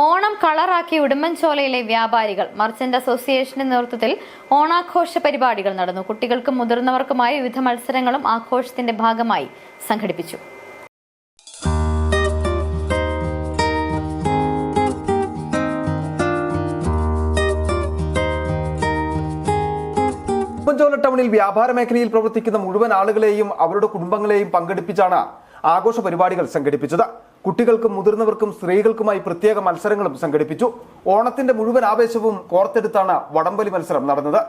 ഓണം കളറാക്കി ഉടുമ്പൻചോലയിലെ വ്യാപാരികൾ മർച്ചന്റ് അസോസിയേഷന്റെ നേതൃത്വത്തിൽ ഓണാഘോഷ പരിപാടികൾ നടന്നു. കുട്ടികൾക്കും മുതിർന്നവർക്കുമായി വിവിധ മത്സരങ്ങളും ആഘോഷത്തിന്റെ ഭാഗമായി സംഘടിപ്പിച്ചു. ഉടുമ്പൻചോല ടൗണിൽ വ്യാപാര മേഖലയിൽ പ്രവർത്തിക്കുന്ന മുഴുവൻ ആളുകളെയും അവരുടെ കുടുംബങ്ങളെയും പങ്കെടുപ്പിച്ചാണ് ആഘോഷ പരിപാടികൾ സംഘടിപ്പിച്ചത്. കുട്ടികൾക്കും മുതിർന്നവർക്കും സ്ത്രീകൾക്കുമായി പ്രത്യേക മത്സരങ്ങളും സംഘടിപ്പിച്ചു. ഓണത്തിന്റെ മുഴുവൻ ആവേശവും കോർത്തെടുത്താണ് വടംവലി മത്സരം നടന്നത്.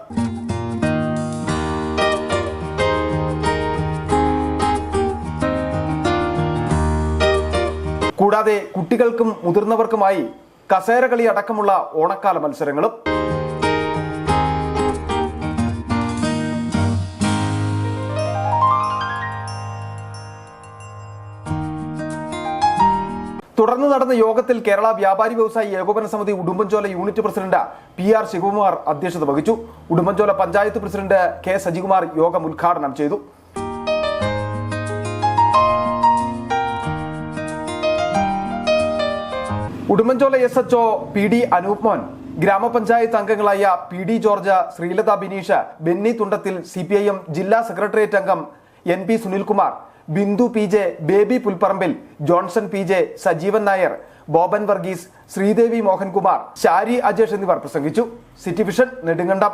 കൂടാതെ കുട്ടികൾക്കും മുതിർന്നവർക്കുമായി കസേരകളി അടക്കമുള്ള ഓണക്കാല മത്സരങ്ങളും. തുടർന്ന് നടന്ന യോഗത്തിൽ കേരള വ്യാപാരി വ്യവസായി ഏകോപന സമിതി Udumbanchola unit president PR Sivakumar അധ്യക്ഷത വഹിച്ചു. ഉടുമ്പൻചോല പഞ്ചായത്ത് പ്രസിഡന്റ് K സജികുമാർ യോഗം ഉദ്ഘാടനം ചെയ്തു. ഉടുമ്പൻചോല SHO PD അനൂപ് മോൻ, ഗ്രാമപഞ്ചായത്ത് അംഗങ്ങളായ PD George, Sreelatha Bineesh, Benny Thundathil, CPIM ജില്ലാ സെക്രട്ടേറിയറ്റ് അംഗം NP Sunilkumar, Bindu PJ, Baby Pulparambil, Johnson PJ, Sajeevan Nair, Boban Varghese, Sreedevi Mohankumar, Shari Ajesh എന്നിവർ പ്രസംഗിച്ചു. City vision, Nedumkandam.